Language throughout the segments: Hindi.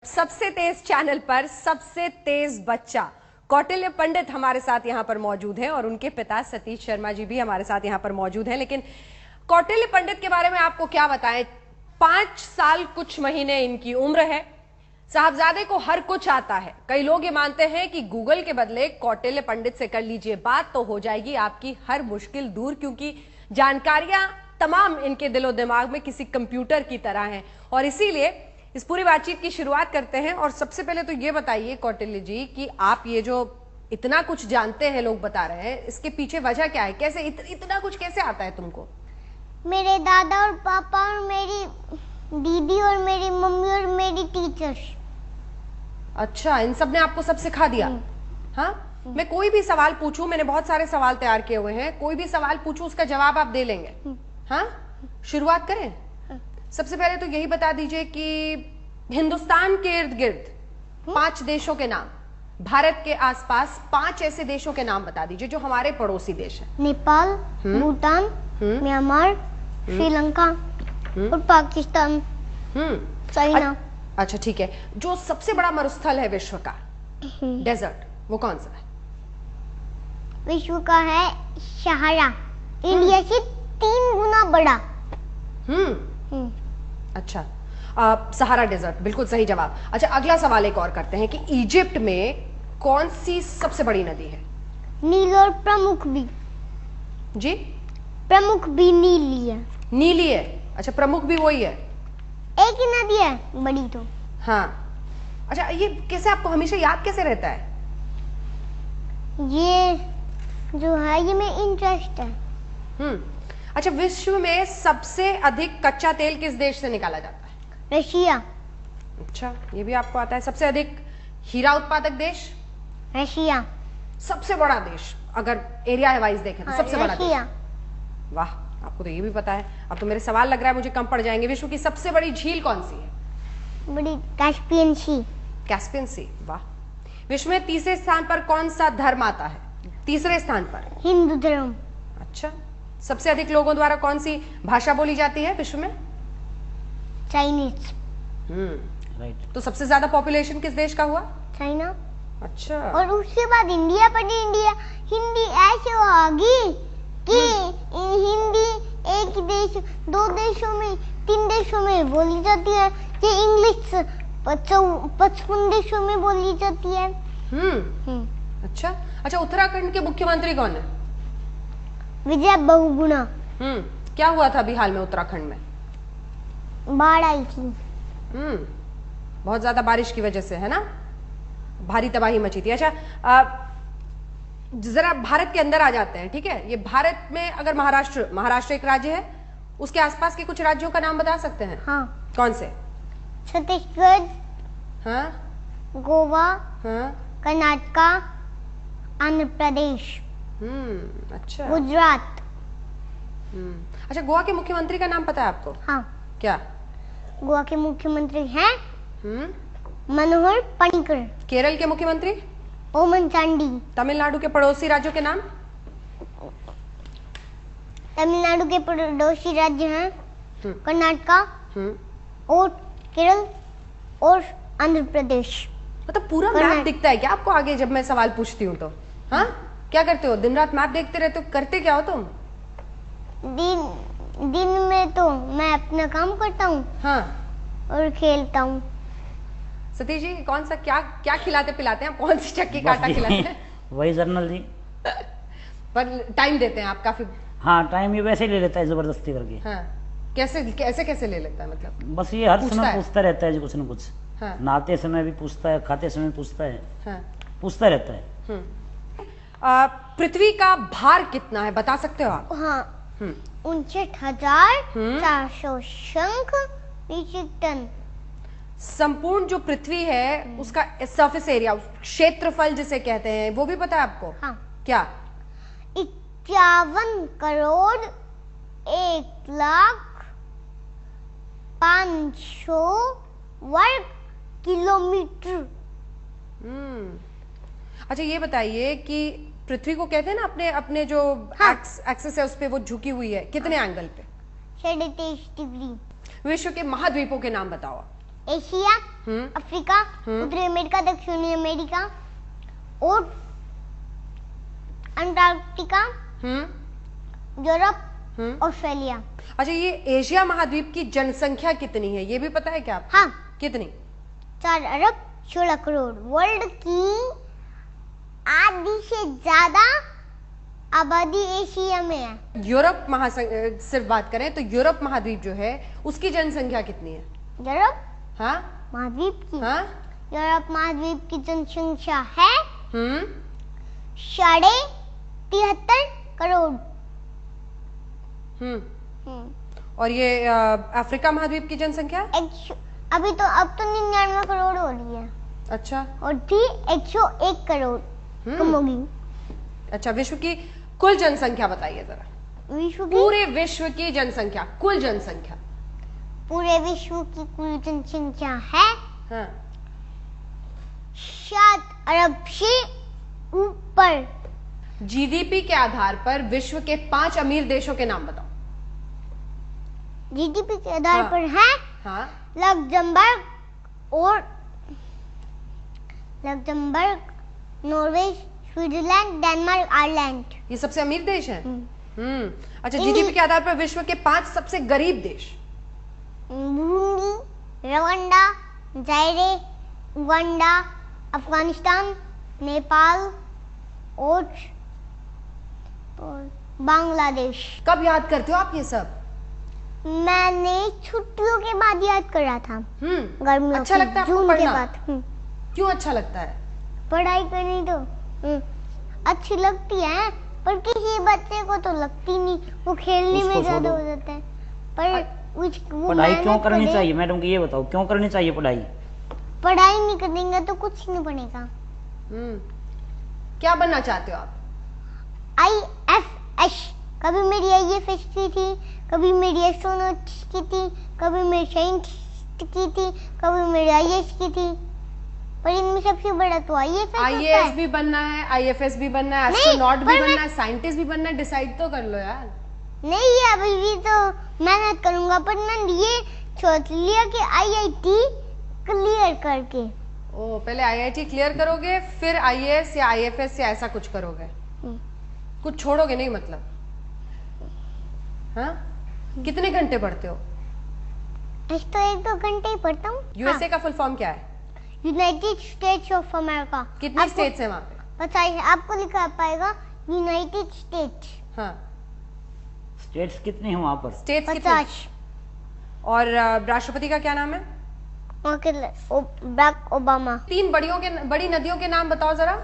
सबसे तेज चैनल पर सबसे तेज बच्चा कौटिल्य पंडित हमारे साथ यहां पर मौजूद हैं और उनके पिता सतीश शर्मा जी भी हमारे साथ यहां पर मौजूद हैं। लेकिन कौटिल्य पंडित के बारे में आपको क्या बताएं, 5 साल कुछ महीने इनकी उम्र है। साहबजादे को हर कुछ आता है। कई लोग ये मानते हैं कि गूगल के बदले कौटिल्य पंडित से कर लीजिए बात तो हो जाएगी आपकी हर मुश्किल दूर, क्योंकि जानकारियां तमाम इनके दिलो दिमाग में किसी कंप्यूटर की तरह हैं। और इसीलिए इस पूरी बातचीत की शुरुआत करते हैं। और सबसे पहले तो ये बताइए कौटिल्य जी कि आप ये जो इतना कुछ जानते हैं, लोग बता रहे हैं, इसके पीछे वजह क्या है? कैसे इतना कुछ कैसे आता है तुमको? मेरे दादा और पापा और मेरी दीदी और मेरी मम्मी और मेरी टीचर्स। अच्छा, इन सब ने आपको सब सिखा दिया? हाँ, मैं कोई भी सवाल पूछूं, मैंने बहुत सारे सवाल तैयार किए हुए हैं, कोई भी सवाल पूछूं उसका जवाब आप दे लेंगे? हाँ, शुरुआत करें। सबसे पहले तो यही बता दीजिए कि हिंदुस्तान के इर्द गिर्द 5 देशों के नाम, भारत के आसपास 5 ऐसे देशों के नाम बता दीजिए जो हमारे पड़ोसी देश हैं। नेपाल, भूटान, म्यांमार, श्रीलंका और पाकिस्तान, चाइना। अच्छा ठीक है, जो सबसे बड़ा मरुस्थल है विश्व का, डेजर्ट, वो कौन सा है? विश्व का है सहारा, इंडिया से 3 गुना बड़ा। अच्छा, सहारा डेजर्ट, बिल्कुल सही जवाब। अच्छा, अगला सवाल एक और करते हैं कि इजिप्ट में कौन सी सबसे बड़ी नदी है? नील और प्रमुख भी। जी, प्रमुख भी नीली है। नीली है? अच्छा, प्रमुख भी वही है? एक ही नदी है बड़ी तो। हाँ, अच्छा, ये कैसे आपको हमेशा याद कैसे रहता है? ये जो है ये में इंटरेस्ट है। अच्छा, विश्व में सबसे अधिक कच्चा तेल किस देश से निकाला जाता है? रशिया। अच्छा, ये भी आपको आता है। सबसे अधिक हीरा उत्पादक देश? रशिया। सबसे बड़ा देश अगर एरिया वाइज देखें तो सबसे बड़ा देश? वाह, आपको तो ये भी पता है। अब तो मेरे सवाल लग रहा है मुझे कम पड़ जाएंगे। विश्व की सबसे बड़ी झील कौन सी है? बड़ी कैस्पियन सी। कैस्पियन सी, वाह। विश्व में तीसरे स्थान पर कौन सा धर्म आता है? तीसरे स्थान पर हिंदू धर्म। अच्छा, सबसे अधिक लोगों द्वारा कौन सी भाषा बोली जाती है विश्व में? चाइनीज। राइट। तो सबसे ज्यादा पॉपुलेशन किस देश का हुआ? चाइना। अच्छा, और उसके बाद इंडिया पर। इंडिया हिंदी ऐसे होगी कि हिंदी एक देश, 2 देशों में, 3 देशों में बोली जाती है। ये इंग्लिश 55 देशों में बोली जाती है। अच्छा अच्छा, उत्तराखंड के मुख्यमंत्री कौन है? विजय बहुगुणा। क्या हुआ था अभी हाल में उत्तराखंड में? बाढ़ आई थी। बहुत ज्यादा बारिश की वजह से, है ना? भारी तबाही मची थी। अच्छा, जरा भारत के अंदर आ जाते हैं, ठीक है? ये भारत में अगर महाराष्ट्र एक राज्य है, उसके आसपास के कुछ राज्यों का नाम बता सकते हैं? हाँ। कौन से? छत्तीसगढ़, हाँ, गोवा, हाँ, कर्नाटका, आंध्र प्रदेश, अच्छा, गुजरात। अच्छा, गोवा के मुख्यमंत्री का नाम पता है आपको? हाँ। क्या? गोवा के मुख्यमंत्री हैं मनोहर पर्रिकर। केरल के मुख्यमंत्री? ओमन चांडी। तमिलनाडु के पड़ोसी राज्यों के नाम? तमिलनाडु के पड़ोसी राज्य हैं कर्नाटका और केरल और आंध्र प्रदेश। मतलब पूरा मैप दिखता है क्या आपको आगे जब मैं सवाल पूछती हूँ तो? हाँ, क्या करते हो? दिन रात मैप देखते रहते हो? करते क्या हो तुम? दिन में तो मैं अपना काम करता हूँ। हाँ, और खेलता हूँ। सतीश जी, कौन सा क्या खिलाते पिलाते हैं? कौन सी चक्की काटा खिलाते हैं? वही जर्नल जी। पर टाइम देते हैं आप काफी? हाँ, टाइम ये वैसे ही ले लेता है जबरदस्ती करके। हाँ, कैसे ले लेता है मतलब? बस ये हर समय पूछता रहता है जी कुछ न कुछ। हाँ। नहाते समय भी पूछता है, खाते समय पूछता है। हाँ। पूछता रहता है। पृथ्वी का भार कितना है बता सकते हो आप? हाँ, 59,400 शंख मीट्रिक टन। संपूर्ण जो पृथ्वी है उसका सरफेस एरिया, क्षेत्रफल जिसे कहते हैं, वो भी पता है आपको? हाँ। क्या? 51 करोड़ 1,05,000 वर्ग किलोमीटर। अच्छा, ये बताइए कि पृथ्वी को कहते हैं ना अपने जो एक्सिस है उस पे वो झुकी हुई है, कितने एंगल पे? 23.5 डिग्री। विश्व के महाद्वीपों के नाम बताओ। एशिया, अफ्रीका, उत्तरी अमेरिका, दक्षिणी अमेरिका और अंटार्कटिका, यूरोप, ऑस्ट्रेलिया। अच्छा, ये एशिया महाद्वीप की जनसंख्या कितनी है, ये भी पता है क्या आपको? हाँ, कितनी? 4 अरब 16 करोड़। वर्ल्ड की आधी से ज्यादा आबादी एशिया में है। यूरोप सिर्फ बात करें तो यूरोप महाद्वीप जो है उसकी जनसंख्या कितनी है? यूरोप हाँ महाद्वीप की हाँ यूरोप महाद्वीप की जनसंख्या है 73.5 करोड़। और ये अफ्रीका महाद्वीप की जनसंख्या? अब तो 99 करोड़ हो रही है। अच्छा, और थी 101 करोड़ कम होगी। अच्छा, विश्व की कुल जनसंख्या बताइए जरा। विश्व की पूरे विश्व की जनसंख्या, कुल जनसंख्या। पूरे विश्व की कुल जनसंख्या है हाँ। 7 अरब से ऊपर। जीडीपी के आधार पर विश्व के 5 अमीर देशों के नाम बताओ। जीडीपी के आधार पर है हाँ। Luxembourg, Norway, Switzerland, Denmark, Ireland. ये सबसे अमीर देश है। अच्छा, जीडीपी के आधार पर विश्व के 5 सबसे गरीब देश? Burundi, Rwanda, जायरे, Uganda, Afghanistan, Nepal और बांग्लादेश। कब याद करते हो आप ये सब? मैंने छुट्टियों के बाद याद करा था। गर्मियों अच्छा लगता है आपको जून के पढ़ना? बाद। क्यों अच्छा लगता है? पढ़ाई करनी तो अच्छी लगती है, पर किसी बच्चे को तो लगती नहीं, वो खेलने में ज्यादा हो जाता है। पर पढ़ाई क्यों करनी चाहिए मैडम की, ये बताओ, क्यों करनी चाहिए पढ़ाई? पढ़ाई नहीं करेंगे तो कुछ नहीं बनेगा। क्या बनना चाहते हो आप? IFS। कभी मेरी IFS की थी, कभी मेरी एस्ट्रोनॉट की थी, कभी मेरी साइंटिस्ट की थी, कभी मेरी IAS की थी, पर इनमें सबसे बड़ा तो IAS भी बनना है, IFS भी बनना है, एस्ट्रोनॉट भी बनना है, साइंटिस्ट भी बनना है। डिसाइड तो कर लो यार। नहीं, अभी भी तो मेहनत करूंगा, पर मैंने ये सोच लिया कि IIT क्लियर करके। ओ, पहले IIT क्लियर करोगे, फिर IAS या IFS या ऐसा कुछ करोगे? कुछ छोड़ोगे नहीं मतलब? हाँ? कितने घंटे पढ़ते हो? तो 1-2 घंटे ही पढ़ता हूँ। USA का फुल फॉर्म क्या है? United states of America. कितनी स्टेट्स है वहाँ पे? पता है आपको लिखा पाएगा यूनाइटेड स्टेट्स। हाँ। स्टेट्स कितनी है वहाँ पर? स्टेट्स 50। और राष्ट्रपति का क्या नाम है? Barack Obama. 3 बड़ी नदियों के नाम बताओ जरा।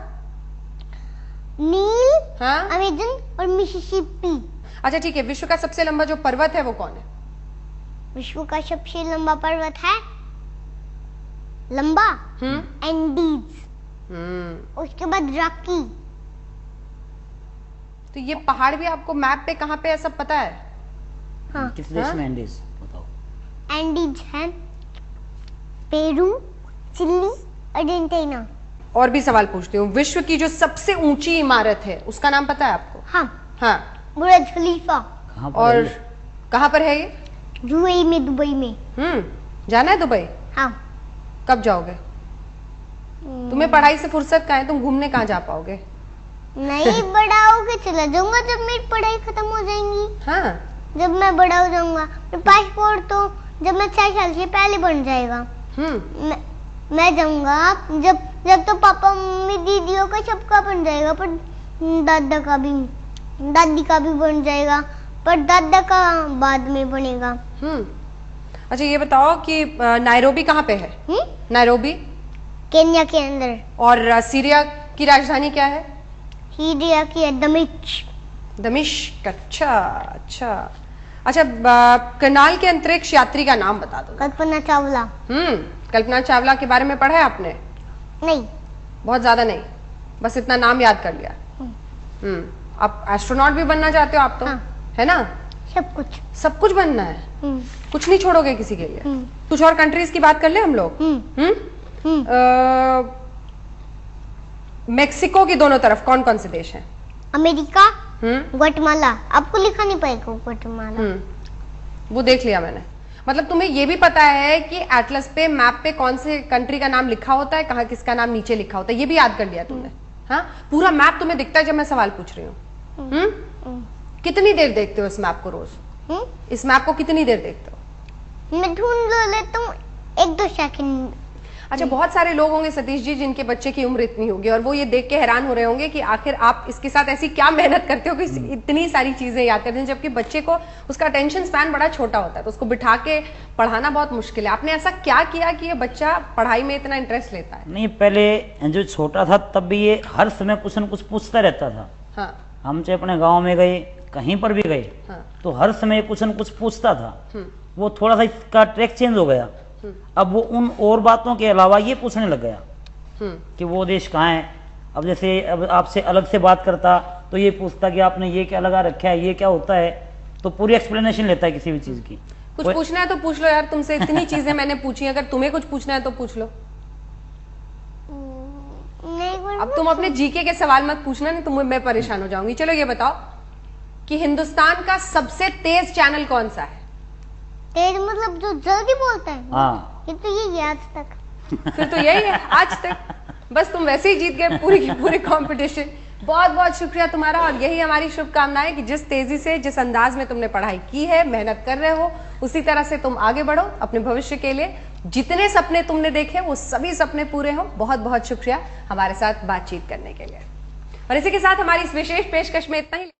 नील, हाँ? अमेजन और मिसिसिपी। अच्छा ठीक है, विश्व का सबसे लंबा जो पर्वत है वो कौन है? विश्व का सबसे लंबा पर्वत है एंडीज। उसके बाद रॉकी। तो ये पहाड़ भी आपको मैप पे कहाँ पे है सब पता है? हाँ। किस देश में एंडीज बताओ? एंडीज है पेरू, चिली, अर्जेंटीना। और भी सवाल पूछती हूँ, विश्व की जो सबसे ऊंची इमारत है उसका नाम पता है आपको? हाँ। बुर्ज खलीफा। कहाँ पर और है ये? कहाँ पर है ये? UAE में, दुबई में। जाना है दुबई? हाँ। कब जाओगे? तुम्हें पढ़ाई से फुर्सत कहाँ है, तुम घूमने कहाँ जा पाओगे? नहीं, बड़ा होके चला जाऊंगा जब मेरी पढ़ाई खत्म हो जाएंगी। हाँ। जब मैं बड़ा हो जाऊंगा, पासपोर्ट तो जब मैं 6 साल से पहले बन जाएगा। मैं जाऊंगा जब तो पापा मम्मी दीदियों का सबका बन जाएगा, पर दादी का भी बन जाएगा, पर दादा का बाद में बनेगा। अच्छा ये बताओ कि नायरोबी कहाँ पे है? नायरोबी केन्या के अंदर। और सीरिया की राजधानी क्या है? सीरिया की दमिश्क। अच्छा, करनाल के अंतरिक्ष यात्री का नाम बता दो। कल्पना चावला। कल्पना चावला के बारे में पढ़ा है आपने? नहीं, बहुत ज्यादा नहीं, बस इतना नाम याद कर लिया। आप एस्ट्रोनॉट भी बनना चाहते हो आप तो? हाँ। है ना? सब कुछ बनना है। कुछ नहीं छोड़ोगे किसी के लिए? कुछ और कंट्रीज की बात कर ले हम लोग। मेक्सिको की दोनों तरफ कौन कौन से देश हैं? America, Guatemala. आपको लिखा नहीं पाएगा ग्वाटेमाला। वो देख लिया मैंने। मतलब तुम्हें ये भी पता है कि एटलस पे, मैप पे कौन से कंट्री का नाम लिखा होता है, कहाँ किसका नाम नीचे लिखा होता है, ये भी याद कर लिया तुमने? हाँ, पूरा मैप तुम्हें दिखता है जब मैं सवाल पूछ रही हूँ? कितनी देर देखते हो इस मैप को रोज? इस मैप को कितनी देर देखते हो? मैं ढूंढ लेता हूँ 1-2 सेकंड। अच्छा, बहुत सारे लोग होंगे सतीश जी जिनके बच्चे की उम्र इतनी होगी और वो ये देख के हैरान हो रहे होंगे कि आखिर आप इसके साथ ऐसी क्या मेहनत करते हो कि इतनी सारी चीजें याद करते हैं, जबकि बच्चे को उसका अटेंशन स्पैन बड़ा छोटा होता है, तो उसको बिठा के पढ़ाना बहुत मुश्किल है। आपने ऐसा क्या किया कि ये बच्चा पढ़ाई में इतना इंटरेस्ट लेता है? नहीं, पहले जो छोटा था तब भी ये हर समय कुछ न कुछ पूछता रहता था। हाँ, हम चाहे अपने गाँव में गए, कहीं पर भी गए, हाँ, तो हर समय कुछ न कुछ पूछता था। वो थोड़ा सा इसका ट्रैक चेंज हो गया, अब वो उन और बातों के अलावा ये पूछने लग गया कि वो देश कहाँ है। अब जैसे अब आपसे अलग से बात करता तो ये पूछता कि आपने ये क्या लगा रखा है, ये क्या होता है, तो पूरी एक्सप्लेनेशन लेता है किसी भी चीज की। कुछ पूछना है तो पूछ लो यार, तुमसे इतनी चीजें मैंने पूछी, अगर तुम्हें कुछ पूछना है तो पूछ लो। नहीं, अब तुम अपने जीके के सवाल मत पूछना, नहीं तो मैं परेशान हो जाऊंगी। चलो ये बताओ कि हिंदुस्तान का सबसे तेज चैनल कौन सा है? तेज मतलब जो जल्दी बोलता है? हाँ, ये तो यही है आज तक। फिर तो यही है आज तक, बस तुम वैसे ही जीत गए पूरी की पूरी कंपटीशन। बहुत बहुत शुक्रिया तुम्हारा, और यही हमारी शुभकामनाएं कि जिस तेजी से, जिस अंदाज में तुमने पढ़ाई की है, मेहनत कर रहे हो, उसी तरह से तुम आगे बढ़ो अपने भविष्य के लिए। जितने सपने तुमने देखे वो सभी सपने पूरे हो। बहुत बहुत शुक्रिया हमारे साथ बातचीत करने के लिए। और इसी के साथ हमारी इस विशेष पेशकश में इतना ही।